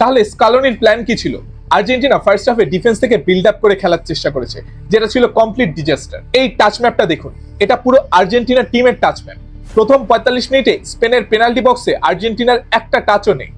তাহলে স্কালোনির প্ল্যান কি ছিল? আর্জেন্টিনা ফার্স্ট হাফে ডিফেন্স থেকে বিল্ড আপ করে খেলার চেষ্টা করেছে, যেটা ছিল কমপ্লিট ডিজাস্টার। এই টাচ ম্যাপটা দেখুন, এটা পুরো আর্জেন্টিনা টিমের টাচ ম্যাপ। প্রথম 45 মিনিটে স্পেনের পেনাল্টি বক্সে আর্জেন্টিনার একটা টাচও নেই,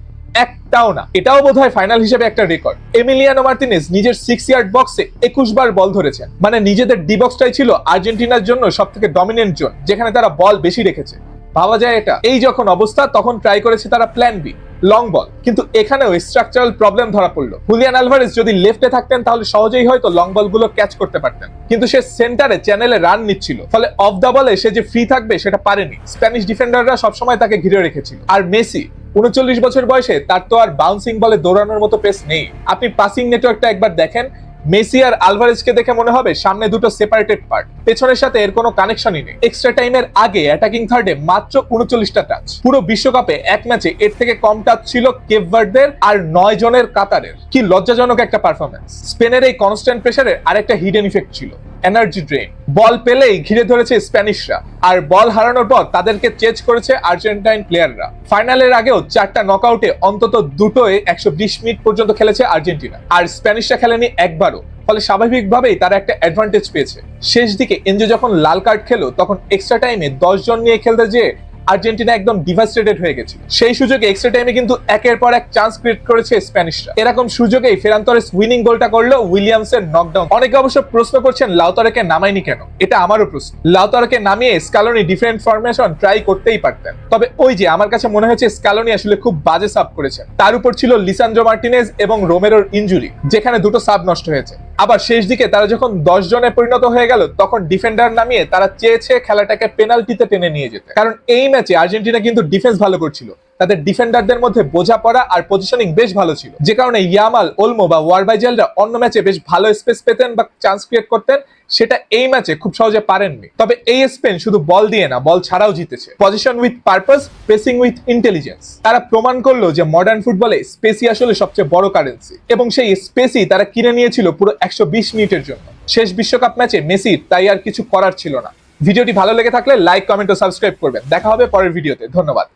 একটাও না। এটাও বোধহয় ফাইনাল হিসেবে একটা রেকর্ড। এমিলিয়ানো মার্তিনেজ নিজের 6 ইয়ার্ড বক্সে 21 বার বল ধরেছেন, মানে নিজেদের ডি বক্সটাই ছিল আর্জেন্টিনার জন্য সবথেকে ডমিনেন্ট জোন, যেখানে তারা বল বেশি রেখেছে। ভাবা যায় এটা। এই যখন অবস্থা, তখন ট্রাই করেছে তারা প্ল্যান বি, লং বল। কিন্তু এখানেও স্ট্রাকচারাল প্রবলেম ধরা পড়লো। হুলিয়ান আলভারেজ যদি লেফটে থাকতেন তাহলে সহজেই হয়তো লং বল গুলো ক্যাচ করতে পারতেন, কিন্তু সে সেন্টারে চ্যানেলে রান নিচ্ছিল, ফলে অফ দা বলে সে যে ফ্রি থাকবে সেটা পারেনি। স্প্যানিশ ডিফেন্ডাররা সবসময় তাকে ঘিরে রেখেছিল। আর মেসি 39 বছর বয়সে তার তো আর বাউন্সিং বলে দৌড়ানোর মতো পেস নেই। আপনি পাসিং নেটওয়ার্কটা একবার দেখেন, মেসি আর আলভারেজকে দেখে মনে হবে সামনে দুটো সেপারেটেড পার্ট, পেছনের সাথে এর কোনো কানেকশনই নেই। এক্সট্রা টাইমের আগে অ্যাটাকিং থার্ডে মাত্র 39টা টাচ। পুরো বিশ্বকাপে এক ম্যাচে এর থেকে কম টাচ ছিল কেপ ভার্দের আর 9 জনের কাতারের। কি লজ্জাজনক একটা পারফরম্যান্স। স্পেনের এই কনস্ট্যান্ট প্রেসারের আরেকটা হিডেন ইফেক্ট ছিল, এনার্জি ড্রেন। বল পেলেই ঘিরে ধরেছে স্প্যানিশরা, আর বল হারানোর পর তাদেরকে চেজ করেছে আর্জেন্টাইন প্লেয়াররা। ফাইনালের আগেও 4টা নকআউটে অন্তত দুটোয় 120 মিনিট পর্যন্ত খেলেছে আর্জেন্টিনা, আর স্প্যানিশরা খেলেনি একবারও। ফলে স্বাভাবিকভাবেই তারা একটা অ্যাডভান্টেজ পেয়েছে। শেষ দিকে এনজো যখন লাল কার্ড খেলো, তখন এক্সট্রা টাইমে 10 জন নিয়ে খেলতে যেয়ে আর্জেন্টিনা একদম ডিভাস্টেটেড হয়ে গেছিল। সেই সুযোগে এক্সট্রা টাইমে কিন্তু একের পর এক চান্স ক্রিয়েট করেছে স্প্যানিশরা। এরকম সুযোগেই ফেরান তোরেস উইনিং গোলটা করলো উইলিয়ামসের নকডাউন। অনেকে অবশ্য প্রশ্ন করছেন লাউতারোকে নামায়নি কেন। এটা আমারও প্রশ্ন। লাউতারোকে নামিয়ে স্কালোনি ডিফারেন্ট ফরমেশন ট্রাই করতেই পারতেন। তবে ওই যে আমার কাছে মনে হয়েছে স্কালোনি আসলে খুব বাজে সাব করেছেন। তার উপর ছিল লিসান্দ্রো মার্টিনেজ এবং রোমেরোর ইনজুরি, যেখানে দুটো সাব নষ্ট হয়েছে। আবার শেষ দিকে তারা যখন 10 জনে পরিণত হয়ে গেল, তখন ডিফেন্ডার নামিয়ে তারা চেয়েছে খেলাটাকে পেনাল্টিতে টেনে নিয়ে যেতে। কারণ এই ম্যাচে আর্জেন্টিনা কিন্তু ডিফেন্স ভালো করছিল, তাদের ডিফেন্ডারদের মধ্যে বোঝাপড়া আর পজিশনিং বেশ ভালো ছিল, যে কারণে ইয়ামাল, ওলমো বা ওয়ারবাইজেলরা অন্য ম্যাচে বেশ ভালো স্পেস পেতেন বা চান্স ক্রিয়েট করতেন, সেটা এই ম্যাচে খুব সহজে পারেননি। তবে এই স্পেন শুধু বল দিয়ে না, বল ছাড়াও জিতেছে। Position with purpose, pressing with intelligence. তারা প্রমাণ করলো যে মডার্ন ফুটবলে স্পেসই আসলে সবচেয়ে বড় কারেন্সি, এবং সেই স্পেসই তারা কিনে নিয়েছিল পুরো 120 মিনিটের জন্য। শেষ বিশ্বকাপ ম্যাচে মেসির তাই আর কিছু করার ছিল না। ভিডিওটি ভালো লেগে থাকলে লাইক, কমেন্ট ও সাবস্ক্রাইব করবেন। দেখা হবে পরের ভিডিওতে। ধন্যবাদ।